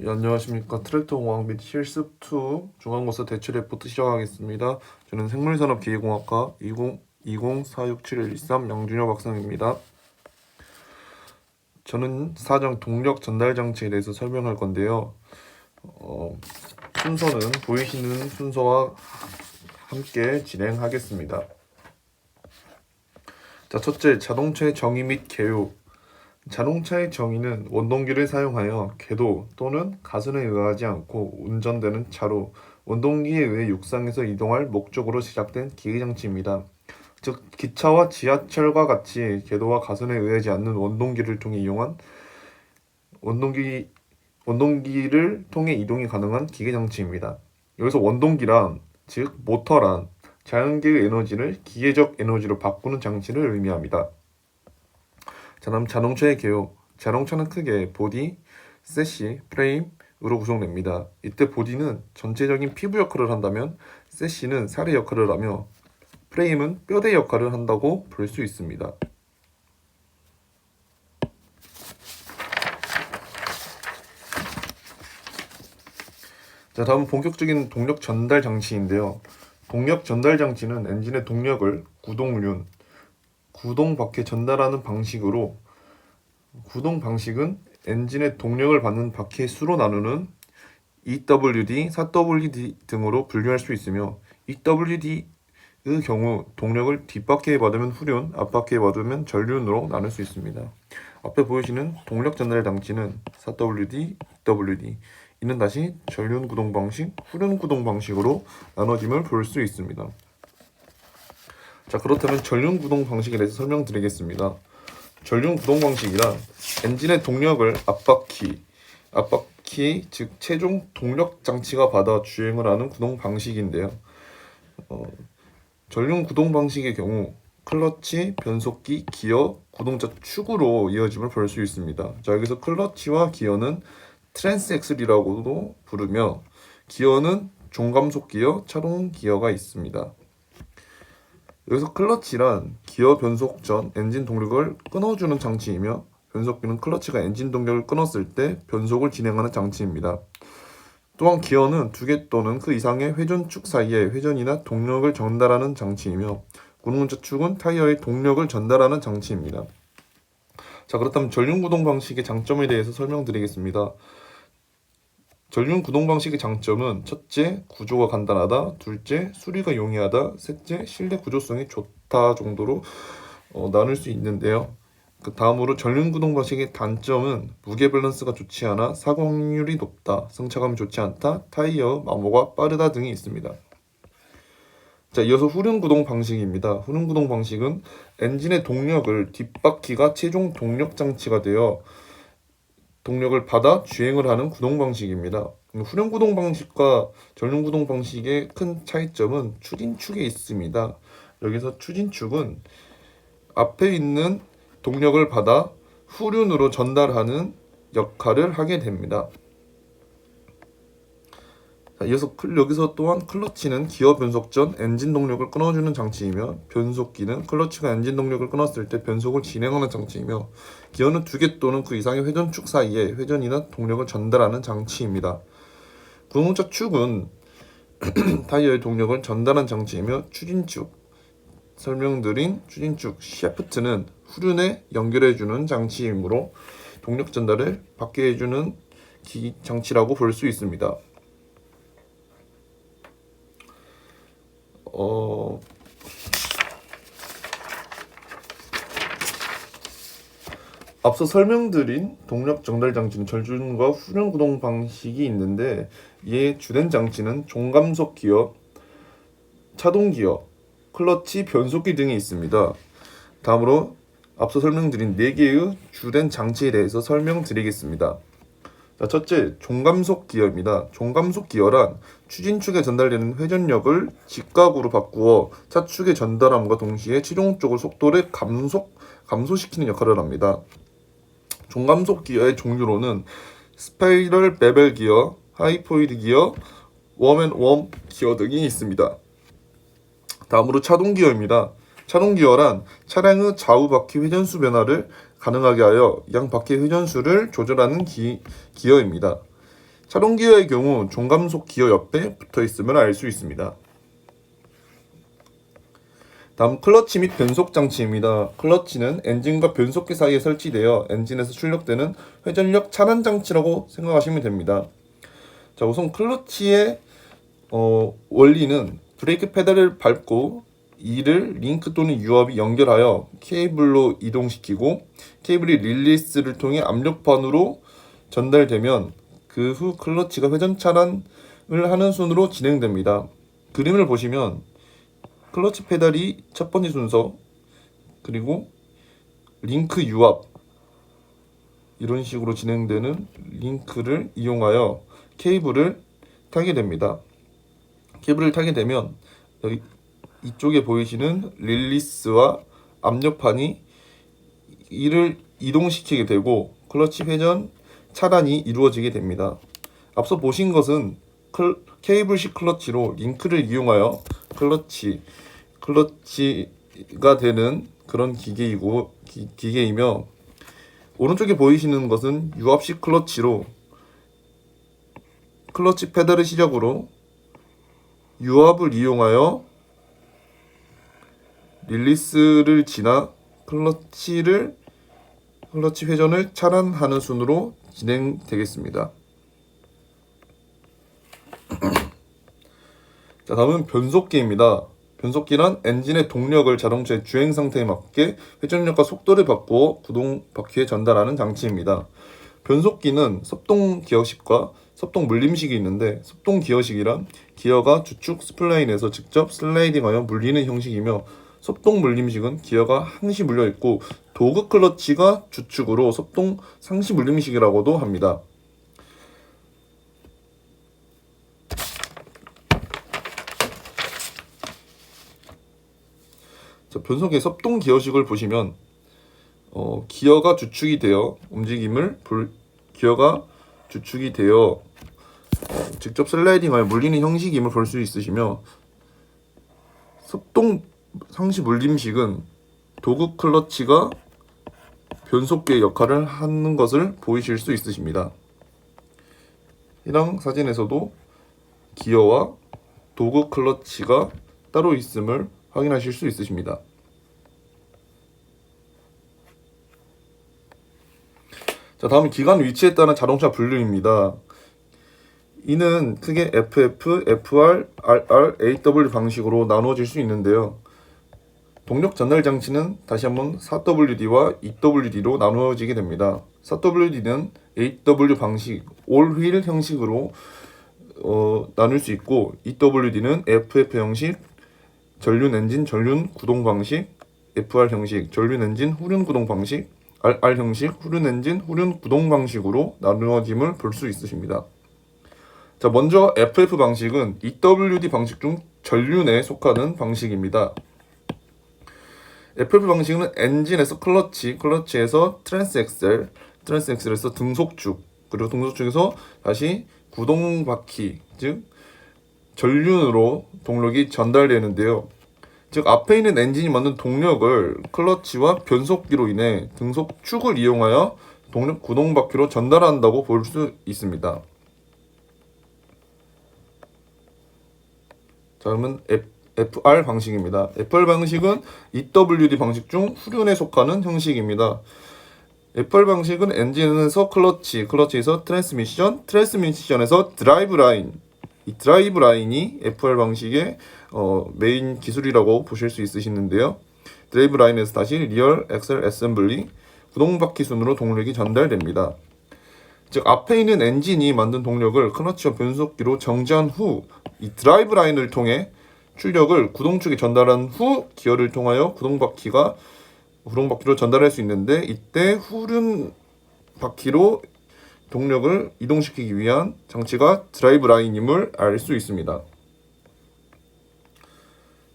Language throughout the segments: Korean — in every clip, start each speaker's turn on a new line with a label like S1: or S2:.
S1: 예, 안녕하십니까. 트랙터 공학 및 실습 2 중간고사 대체 레포트 시작하겠습니다. 저는 생물산업기계공학과 2020-467113 양준혁 학생입니다. 저는 사정 동력 전달 장치에 대해서 설명할 건데요. 순서는 보이시는 순서와 함께 진행하겠습니다. 자, 첫째, 자동차의 정의 및 개요. 자동차의 정의는 원동기를 사용하여 궤도 또는 가선에 의하지 않고 운전되는 차로 원동기에 의해 육상에서 이동할 목적으로 제작된 기계장치입니다. 즉, 기차와 지하철과 같이 궤도와 가선에 의하지 않는 원동기를 통해 이용한 원동기를 통해 이동이 가능한 기계장치입니다. 여기서 원동기란, 즉 모터란 자연계의 에너지를 기계적 에너지로 바꾸는 장치를 의미합니다. 자, 다음 자동차의 개요. 자동차는 크게 보디, 셋시, 프레임으로 구성됩니다. 이때 보디는 전체적인 피부 역할을 한다면 셋시는 살의 역할을 하며 프레임은 뼈대 역할을 한다고 볼 수 있습니다. 자, 다음은 본격적인 동력 전달 장치인데요. 동력 전달 장치는 엔진의 동력을 구동 밖에 전달하는 방식으로, 구동 방식은 엔진의 동력을 받는 바퀴의 수로 나누는 EWD, 4WD 등으로 분류할 수 있으며, EWD의 경우 동력을 뒷바퀴에 받으면 후륜, 앞바퀴에 받으면 전륜으로 나눌 수 있습니다. 앞에 보이시는 동력 전달 장치는 4WD, EWD, 이는 다시 전륜 구동 방식, 후륜 구동 방식으로 나눠짐을 볼 수 있습니다. 자, 그렇다면 전륜 구동 방식에 대해서 설명드리겠습니다. 전륜 구동 방식이란 엔진의 동력을 앞바퀴, 즉 최종 동력 장치가 받아 주행을 하는 구동 방식인데요. 전륜 구동 방식의 경우 클러치, 변속기, 기어, 구동자 축으로 이어짐을 볼 수 있습니다. 자, 여기서 클러치와 기어는 트랜스액슬이라고도 부르며, 기어는 종감속 기어, 차동 기어가 있습니다. 여기서 클러치란 기어 변속 전 엔진 동력을 끊어주는 장치이며, 변속기는 클러치가 엔진 동력을 끊었을 때 변속을 진행하는 장치입니다. 또한 기어는 2개 또는 그 이상의 회전축 사이에 회전이나 동력을 전달하는 장치이며, 구동자 축은 타이어의 동력을 전달하는 장치입니다. 자, 그렇다면 전륜 구동 방식의 장점에 대해서 설명드리겠습니다. 전륜 구동 방식의 장점은 첫째, 구조가 간단하다. 둘째, 수리가 용이하다. 셋째, 실내 구조성이 좋다 정도로 나눌 수 있는데요. 그 다음으로 전륜 구동 방식의 단점은 무게 밸런스가 좋지 않아 사고 확률이 높다, 승차감이 좋지 않다, 타이어 마모가 빠르다 등이 있습니다. 자, 이어서 후륜 구동 방식입니다. 후륜 구동 방식은 엔진의 동력을 뒷바퀴가 최종 동력 장치가 되어 동력을 받아 주행을 하는 구동 방식입니다. 후륜 구동 방식과 전륜 구동 방식의 큰 차이점은 추진축에 있습니다. 여기서 추진축은 앞에 있는 동력을 받아 후륜으로 전달하는 역할을 하게 됩니다. 자, 이어서 여기서 또한 클러치는 기어 변속 전 엔진 동력을 끊어주는 장치이며, 변속기는 클러치가 엔진 동력을 끊었을 때 변속을 진행하는 장치이며, 기어는 2개 또는 그 이상의 회전축 사이에 회전이나 동력을 전달하는 장치입니다. 구동자 축은 타이어의 동력을 전달하는 장치이며, 추진축, 설명드린 추진축 샤프트는 후륜에 연결해주는 장치이므로 동력 전달을 받게 해주는 장치라고 볼 수 있습니다. 앞서 설명드린 동력 전달 장치는 전륜과 후륜 구동 방식이 있는데, 이에 주된 장치는 종감속 기어, 차동 기어, 클러치, 변속기 등이 있습니다. 다음으로 앞서 설명드린 4개의 주된 장치에 대해서 설명드리겠습니다. 자, 첫째, 종감속 기어입니다. 종감속 기어란 추진축에 전달되는 회전력을 직각으로 바꾸어 차축에 전달함과 동시에 최종적으로 속도를 감소시키는 역할을 합니다. 종감속 기어의 종류로는 스파이럴 베벨 기어, 하이포이드 기어, 웜앤웜 기어 등이 있습니다. 다음으로 차동 기어입니다. 차동 기어란 차량의 좌우 바퀴 회전수 변화를 가능하게 하여 양 바퀴 회전수를 조절하는 기어입니다. 차동 기어의 경우 종감속 기어 옆에 붙어 있음을 알 수 있습니다. 다음 클러치 및 변속 장치입니다. 클러치는 엔진과 변속기 사이에 설치되어 엔진에서 출력되는 회전력 차단 장치라고 생각하시면 됩니다. 자, 우선 클러치의 원리는 브레이크 페달을 밟고 이를 링크 또는 유압이 연결하여 케이블로 이동시키고 케이블이 릴리스를 통해 압력반으로 전달되면 그 후 클러치가 회전 차단을 하는 순으로 진행됩니다. 그림을 보시면 클러치 페달이 첫 번째 순서, 그리고 링크 유압, 이런 식으로 진행되는 링크를 이용하여 케이블을 타게 됩니다. 케이블을 타게 되면 여기 이쪽에 보이시는 릴리스와 압력판이 이를 이동시키게 되고 클러치 회전 차단이 이루어지게 됩니다. 앞서 보신 것은 케이블식 클러치로 링크를 이용하여 클러치가 되는 그런 기계이며, 오른쪽에 보이시는 것은 유압식 클러치로 클러치 페달을 시작으로 유압을 이용하여 릴리스를 지나 클러치 회전을 차단하는 순으로 진행되겠습니다. 자, 다음은 변속기입니다. 변속기란 엔진의 동력을 자동차의 주행 상태에 맞게 회전력과 속도를 바꾸어 구동 바퀴에 전달하는 장치입니다. 변속기는 섭동 기어식과 섭동 물림식이 있는데, 섭동 기어식이란 기어가 주축 스플라인에서 직접 슬라이딩하여 물리는 형식이며, 섭동 물림식은 기어가 항시 물려 있고 도그 클러치가 주축으로 섭동 상시 물림식이라고도 합니다. 자, 변속기의 섭동 기어식을 보시면 기어가 주축이 되어 직접 슬라이딩하여 물리는 형식임을 볼 수 있으시며, 섭동 상시 물림식은 도그 클러치가 변속기의 역할을 하는 것을 보이실 수 있으십니다. 해당 사진에서도 기어와 도그 클러치가 따로 있음을 확인하실 수 있으십니다. 자, 다음은 기관 위치에 따른 자동차 분류입니다. 이는 크게 FF, FR, RR, AW 방식으로 나누어질 수 있는데요. 동력 전달 장치는 다시 한번 4WD와 2WD로 나누어지게 됩니다. 4WD는 AW 방식, 올휠 형식으로 나눌 수 있고, 2WD는 FF 형식, 전륜 엔진 전륜 구동 방식, FR 형식, 전륜 엔진 후륜 구동 방식, RR 형식, 후륜 엔진 후륜 구동 방식으로 나누어짐을 볼 수 있으십니다. 자, 먼저 FF 방식은 EWD 방식 중 전륜에 속하는 방식입니다. FF 방식은 엔진에서 클러치에서 트랜스엑셀에서 등속축, 그리고 등속축에서 다시 구동 바퀴, 즉 전륜으로 동력이 전달되는데요. 즉 앞에 있는 엔진이 만든 동력을 클러치와 변속기로 인해 등속축을 이용하여 동력 구동 바퀴로 전달한다고 볼 수 있습니다. 다음은 FR 방식입니다. FR 방식은 EWD 방식 중 후륜에 속하는 형식입니다. FR 방식은 엔진에서 클러치에서 트랜스미션에서 드라이브 라인, 이 드라이브 라인이 FR 방식의 메인 기술이라고 보실 수 있으시는데요. 드라이브 라인에서 다시 리얼 엑셀 어셈블리, 구동 바퀴 순으로 동력이 전달됩니다. 즉 앞에 있는 엔진이 만든 동력을 클러치와 변속기로 정지한 후 이 드라이브 라인을 통해 출력을 구동축에 전달한 후 기어를 통하여 구동 바퀴로 전달할 수 있는데, 이때 후륜 바퀴로 동력을 이동시키기 위한 장치가 드라이브 라인임을 알 수 있습니다.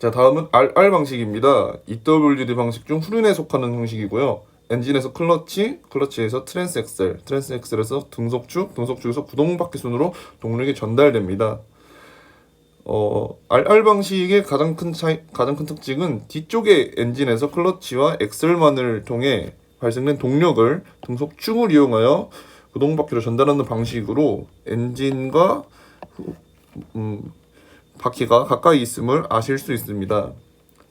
S1: 자, 다음은 RR 방식입니다. EWD 방식 중 후륜에 속하는 형식이고요. 엔진에서 클러치에서 트랜스엑셀에서 등속축에서 구동 바퀴 순으로 동력이 전달됩니다. RR 방식의 가장 큰 특징은 뒤쪽의 엔진에서 클러치와 엑셀만을 통해 발생된 동력을 등속축을 이용하여 구동 바퀴로 전달하는 방식으로 엔진과 바퀴가 가까이 있음을 아실 수 있습니다.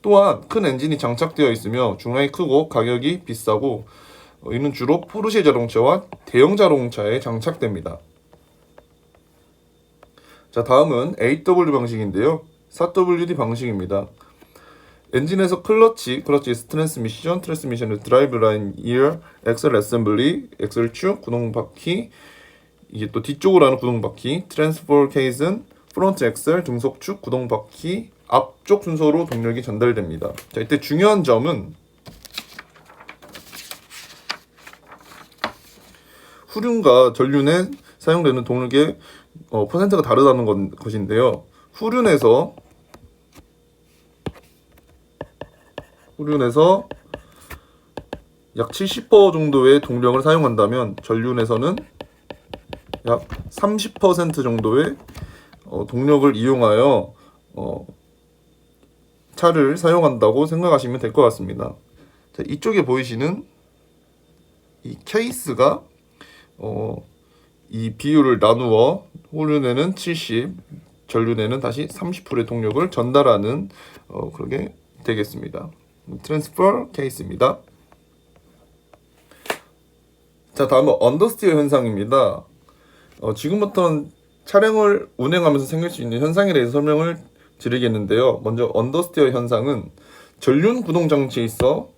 S1: 또한 큰 엔진이 장착되어 있으며 중량이 크고 가격이 비싸고 이는 주로 포르쉐 자동차와 대형 자동차에 장착됩니다. 자, 다음은 AW 방식인데요. 4WD 방식입니다. 엔진에서 클러치 트랜스미션의 드라이브 라인, 이어, 엑셀 어셈블리, 엑셀 축, 구동 바퀴, 이게 또 뒤쪽으로 하는 구동 바퀴, 트랜스퍼 케이슨, 프론트 엑셀, 등속축, 구동 바퀴, 앞쪽 순서로 동력이 전달됩니다. 자, 이때 중요한 점은 후륜과 전륜에 사용되는 동력의 퍼센트가 다르다는 것인데요. 후륜에서 약 70% 정도의 동력을 사용한다면 전륜에서는 약 30% 정도의 동력을 이용하여 차를 사용한다고 생각하시면 될 것 같습니다. 자, 이쪽에 보이시는 이 케이스가 이 비율을 나누어 후륜에는 70, 전륜에는 다시 30%의 동력을 전달하는 그렇게 되겠습니다. 트랜스퍼 케이스입니다. 자, 다음은 언더스티어 현상입니다. 지금부터는 차량을 운행하면서 생길 수 있는 현상에 대해서 설명을 드리겠는데요. 먼저 언더스티어 현상은 전륜 구동 장치에 있어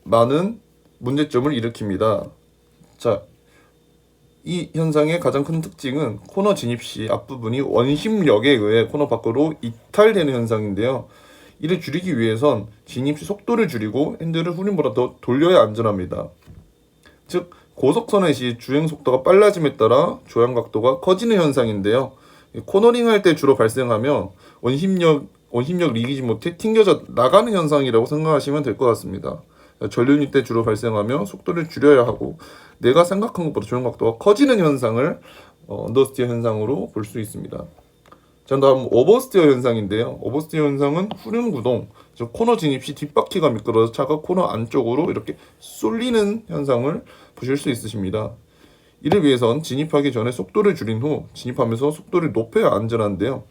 S1: 많은 문제점을 일으킵니다. 자, 이 현상의 가장 큰 특징은 코너 진입 시 앞부분이 원심력에 의해 코너 밖으로 이탈되는 현상인데요. 이를 줄이기 위해선 진입 시 속도를 줄이고 핸들을 후륜보다 더 돌려야 안전합니다. 즉, 고속선회 시 주행 속도가 빨라짐에 따라 조향 각도가 커지는 현상인데요. 코너링 할 때 주로 발생하며 원심력을 이기지 못해 튕겨져 나가는 현상이라고 생각하시면 될 것 같습니다. 전륜일 때 주로 발생하며 속도를 줄여야 하고 내가 생각한 것보다 조향 각도가 커지는 현상을 언더스티어 현상으로 볼 수 있습니다. 자, 다음 오버스티어 현상인데요. 오버스티어 현상은 후륜 구동, 즉 코너 진입 시 뒷바퀴가 미끄러져 차가 코너 안쪽으로 이렇게 쏠리는 현상을 보실 수 있으십니다. 이를 위해선 진입하기 전에 속도를 줄인 후 진입하면서 속도를 높여야 안전한데요.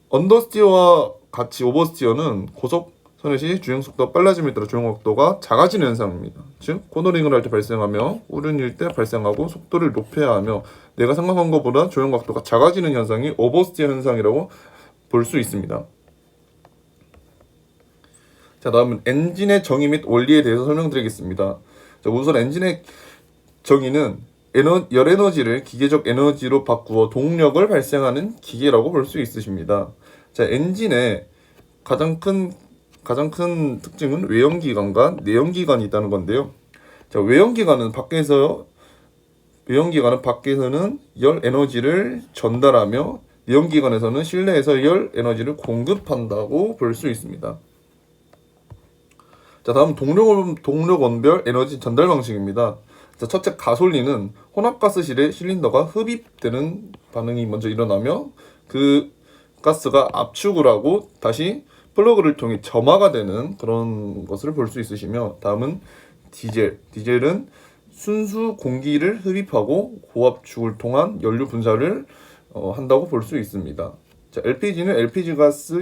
S1: 언더스티어와 같이 오버스티어는 고속선회 시 주행 속도가 빨라짐에 따라 조향 각도가 작아지는 현상입니다. 즉 코너링을 할 때 발생하며 후륜일 때 발생하고 속도를 높여야 하며 내가 생각한 것보다 조향 각도가 작아지는 현상이 오버스티어 현상이라고 볼 수 있습니다. 자, 다음은 엔진의 정의 및 원리에 대해서 설명드리겠습니다. 자, 우선 엔진의 정의는 열 에너지를 기계적 에너지로 바꾸어 동력을 발생하는 기계라고 볼 수 있으십니다. 자, 엔진의 가장 큰 특징은 외연기관과 내연기관이 있다는 건데요. 자, 외연기관은 밖에서는 열 에너지를 전달하며 내연기관에서는 실내에서 열 에너지를 공급한다고 볼 수 있습니다. 자, 다음 동력 원별 에너지 전달 방식입니다. 자, 첫째, 가솔린은 혼합가스실에 실린더가 흡입되는 반응이 먼저 일어나며 그 가스가 압축을 하고 다시 플러그를 통해 점화가 되는 그런 것을 볼 수 있으시며, 다음은 디젤은 순수 공기를 흡입하고 고압축을 통한 연료 분사를 한다고 볼 수 있습니다. 자, LPG는 LPG 가스가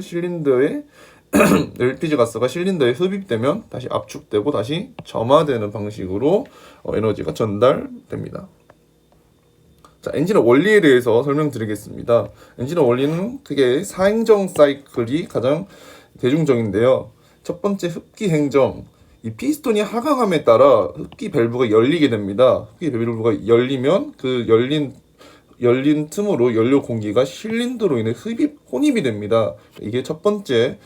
S1: 실린더에 흡입되면 다시 압축되고 다시 점화되는 방식으로 에너지가 전달됩니다. 자, 엔진의 원리에 대해서 설명드리겠습니다. 엔진의 원리는 크게 4행정 사이클이 가장 대중적인데요. 첫 번째, 흡기 행정. 이 피스톤이 하강함에 따라 흡기 밸브가 열리게 됩니다. 흡기 밸브가 열리면 그 열린 틈으로 연료 공기가 실린더로 인해 혼입이 됩니다. 이게 첫 번째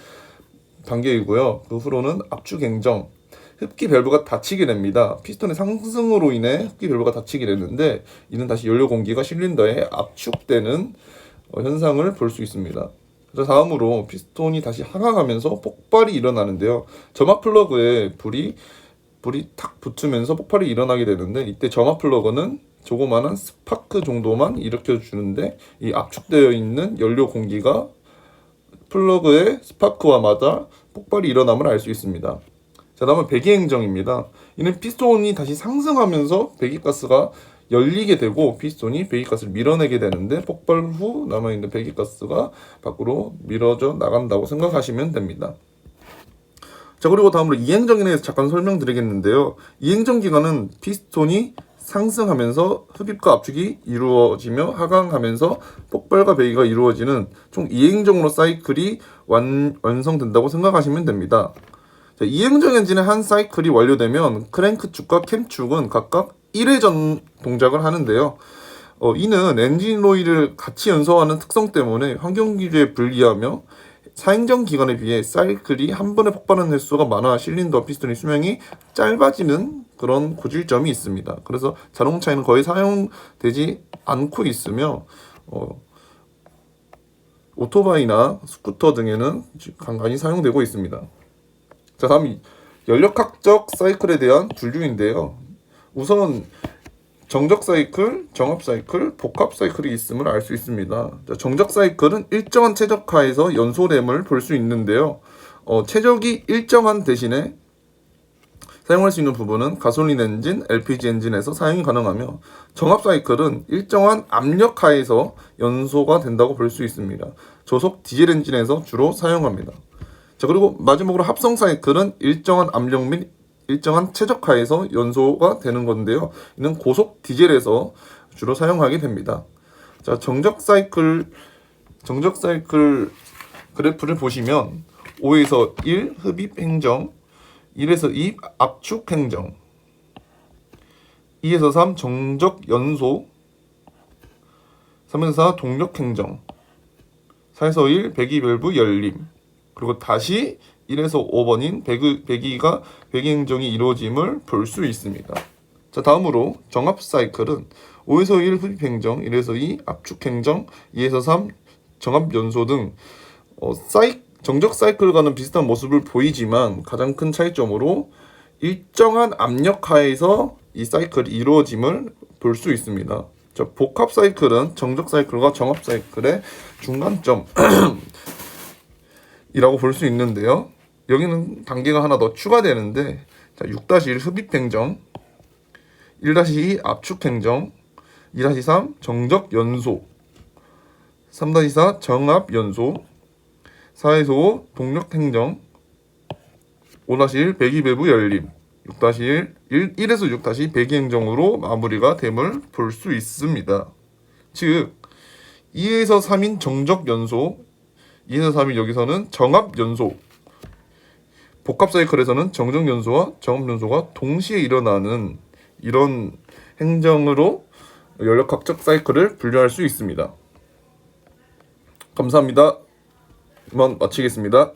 S1: 단계이고요. 그 후로는 압축 행정. 흡기 밸브가 닫히게 됩니다. 피스톤의 상승으로 인해 흡기 밸브가 닫히게 되는데 이는 다시 연료 공기가 실린더에 압축되는 현상을 볼 수 있습니다. 그래서 다음으로 피스톤이 다시 하강하면서 폭발이 일어나는데요. 점화 플러그에 불이 탁 붙으면서 폭발이 일어나게 되는데 이때 점화 플러그는 조그마한 스파크 정도만 일으켜 주는데 이 압축되어 있는 연료 공기가 플러그의 스파크와 맞아 폭발이 일어남을 알 수 있습니다. 자, 다음은 배기행정입니다. 이는 피스톤이 다시 상승하면서 배기가스가 열리게 되고 피스톤이 배기가스를 밀어내게 되는데 폭발 후 남아있는 배기가스가 밖으로 밀어져 나간다고 생각하시면 됩니다. 자, 그리고 다음으로 이행정에 대해서 잠깐 설명드리겠는데요. 이행정 기간은 피스톤이 상승하면서 흡입과 압축이 이루어지며 하강하면서 폭발과 배기가 이루어지는 총 이행정으로 사이클이 완성된다고 생각하시면 됩니다. 자, 이행정 엔진의 한 사이클이 완료되면 크랭크축과 캠축은 각각 1회전 동작을 하는데요. 이는 엔진 오일을 같이 연소하는 특성 때문에 환경기류에 불리하며 사행정 기간에 비해 사이클이 한 번에 폭발하는 횟수가 많아 실린더 피스톤의 수명이 짧아지는 그런 고질점이 있습니다. 그래서 자동차에는 거의 사용되지 않고 있으며 오토바이나 스쿠터 등에는 간간히 사용되고 있습니다. 자, 다음 연력학적 사이클에 대한 분류인데요. 우선 정적 사이클, 정합 사이클, 복합 사이클이 있음을 알 수 있습니다. 자, 정적 사이클은 일정한 최적하에서 연소됨을 볼 수 있는데요. 최적이 일정한 대신에 사용할 수 있는 부분은 가솔린 엔진, LPG 엔진에서 사용이 가능하며 정합 사이클은 일정한 압력 하에서 연소가 된다고 볼 수 있습니다. 저속 디젤 엔진에서 주로 사용합니다. 자, 그리고 마지막으로 합성 사이클은 일정한 압력 및 일정한 최적하에서 연소가 되는 건데요. 이는 고속 디젤에서 주로 사용하게 됩니다. 자, 정적 사이클 그래프를 보시면 5에서 1 흡입 행정, 1에서 2 압축 행정, 2에서 3 정적 연소, 3에서 4 동력 행정, 4에서 1 배기 밸브 열림, 그리고 다시 1에서 5번인 배기가 배기 행정이 이루어짐을 볼 수 있습니다. 자, 다음으로 정합 사이클은 5에서 1 흡입 행정, 1에서 2 압축 행정, 2에서 3 정합 연소 등 정적 사이클과는 비슷한 모습을 보이지만 가장 큰 차이점으로 일정한 압력 하에서 이 사이클이 이루어짐을 볼 수 있습니다. 자, 복합 사이클은 정적 사이클과 정합 사이클의 중간점 이라고 볼 수 있는데요. 여기는 단계가 하나 더 추가되는데, 자, 6-1 흡입 행정, 1-2 압축 행정, 2-3 정적 연소, 3-4 정압 연소, 4에서 5 동력 행정, 5-1 배기 밸브 열림, 6-1 1에서 6 배기 행정으로 마무리가 됨을 볼 수 있습니다. 즉 2에서 3인 정적 연소, 2에서 3인 여기서는 정압 연소, 복합 사이클에서는 정적 연소와 정압 연소가 동시에 일어나는 이런 행정으로 연력학적 사이클을 분류할 수 있습니다. 감사합니다. 이만 마치겠습니다.